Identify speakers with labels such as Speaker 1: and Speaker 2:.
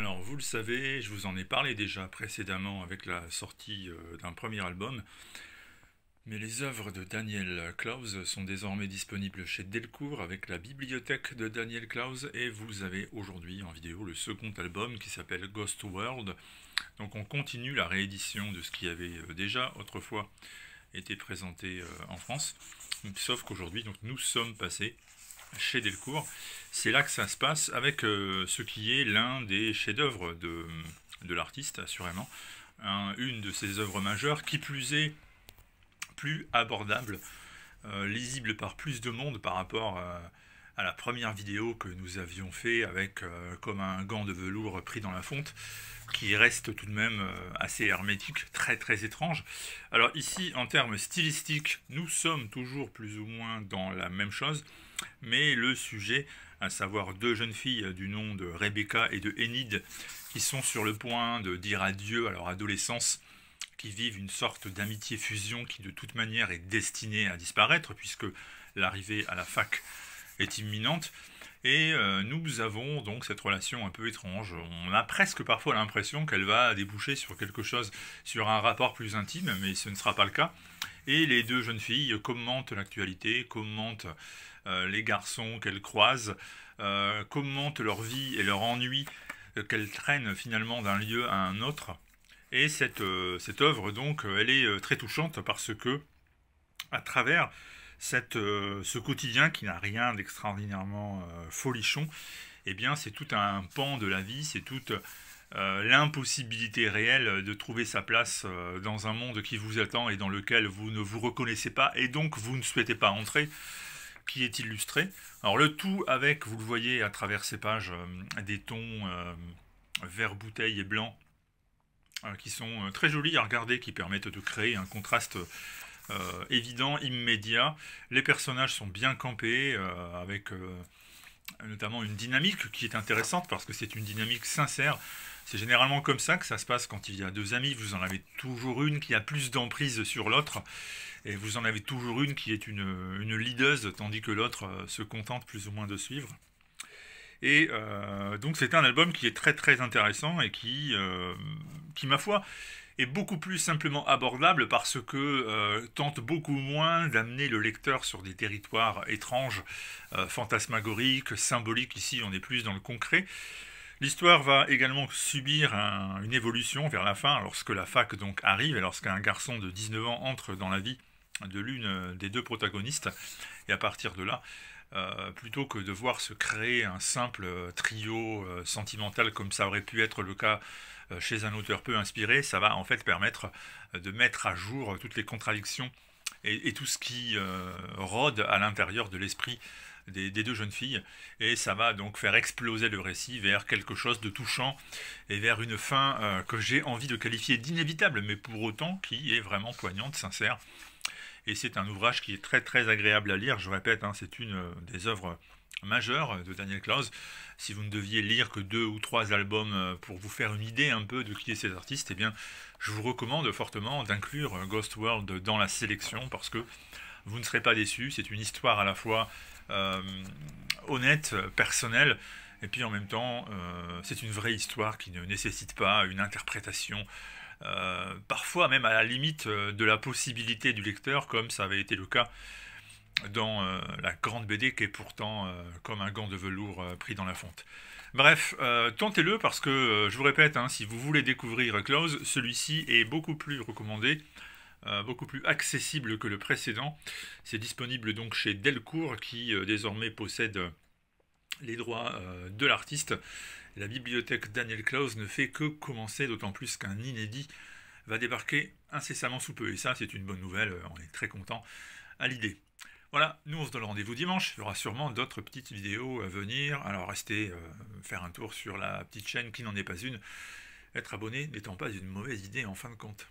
Speaker 1: Alors, vous le savez, je vous en ai parlé déjà précédemment avec la sortie d'un premier album, mais les œuvres de Daniel Klaus sont désormais disponibles chez Delcourt avec la bibliothèque de Daniel Klaus, et vous avez aujourd'hui en vidéo le second album qui s'appelle Ghost World. Donc on continue la réédition de ce qui avait déjà autrefois été présenté en France, sauf qu'aujourd'hui donc nous sommes passés chez Delcourt. C'est là que ça se passe avec ce qui est l'un des chefs-d'œuvre de l'artiste, assurément. Une de ses œuvres majeures, qui plus est plus abordable, lisible par plus de monde par rapport à la première vidéo que nous avions fait avec comme un gant de velours pris dans la fonte, qui reste tout de même assez hermétique, très très étrange. Alors ici, en termes stylistiques, nous sommes toujours plus ou moins dans la même chose, mais le sujet, à savoir deux jeunes filles du nom de Rebecca et de Enid, qui sont sur le point de dire adieu à leur adolescence, qui vivent une sorte d'amitié fusion qui de toute manière est destinée à disparaître, puisque l'arrivée à la fac est imminente. Et nous avons donc cette relation un peu étrange. On a presque parfois l'impression qu'elle va déboucher sur quelque chose, sur un rapport plus intime, mais ce ne sera pas le cas. Et les deux jeunes filles commentent l'actualité, commentent les garçons qu'elles croisent, commentent leur vie et leur ennui qu'elles traînent finalement d'un lieu à un autre. Et cette œuvre, donc, elle est très touchante parce que, à travers ce quotidien qui n'a rien d'extraordinairement folichon, eh bien c'est tout un pan de la vie, c'est toute l'impossibilité réelle de trouver sa place dans un monde qui vous attend et dans lequel vous ne vous reconnaissez pas et donc vous ne souhaitez pas entrer, qui est illustré. Alors le tout avec, vous le voyez à travers ces pages, des tons vert bouteille et blanc qui sont très jolis à regarder, qui permettent de créer un contraste évident, immédiat. Les personnages sont bien campés, avec notamment une dynamique qui est intéressante, parce que c'est une dynamique sincère. C'est généralement comme ça que ça se passe quand il y a deux amis. Vous en avez toujours une qui a plus d'emprise sur l'autre, et vous en avez toujours une qui est une leaduse, tandis que l'autre se contente plus ou moins de suivre. Et donc c'est un album qui est très très intéressant et qui ma foi, est beaucoup plus simplement abordable parce que tente beaucoup moins d'amener le lecteur sur des territoires étranges, fantasmagoriques, symboliques. Ici, on est plus dans le concret. L'histoire va également subir une évolution vers la fin, lorsque la fac donc arrive et lorsqu'un garçon de 19 ans entre dans la vie de l'une des deux protagonistes. Et à partir de là, plutôt que de voir se créer un simple trio sentimental comme ça aurait pu être le cas chez un auteur peu inspiré, ça va en fait permettre de mettre à jour toutes les contradictions et tout ce qui rôde à l'intérieur de l'esprit des deux jeunes filles, et ça va donc faire exploser le récit vers quelque chose de touchant et vers une fin que j'ai envie de qualifier d'inévitable, mais pour autant qui est vraiment poignante, sincère. Et c'est un ouvrage qui est très très agréable à lire, je répète, hein, c'est une des œuvres majeures de Daniel Klaus. Si vous ne deviez lire que 2 ou 3 albums pour vous faire une idée un peu de qui est cet artiste, eh bien, je vous recommande fortement d'inclure Ghost World dans la sélection, parce que vous ne serez pas déçus. C'est une histoire à la fois honnête, personnelle, et puis en même temps, c'est une vraie histoire qui ne nécessite pas une interprétation parfois même à la limite de la possibilité du lecteur, comme ça avait été le cas dans la grande BD qui est pourtant comme un gant de velours pris dans la fonte. Bref, tentez-le parce que, je vous répète, hein, si vous voulez découvrir Klaus, celui-ci est beaucoup plus recommandé, beaucoup plus accessible que le précédent. C'est disponible donc chez Delcourt, qui désormais possède les droits de l'artiste. La bibliothèque Daniel Klaus ne fait que commencer, d'autant plus qu'un inédit va débarquer incessamment sous peu. Et ça, c'est une bonne nouvelle, on est très content à l'idée. Voilà, nous on se donne rendez-vous dimanche, il y aura sûrement d'autres petites vidéos à venir, alors restez faire un tour sur la petite chaîne qui n'en est pas une. Être abonné n'étant pas une mauvaise idée en fin de compte.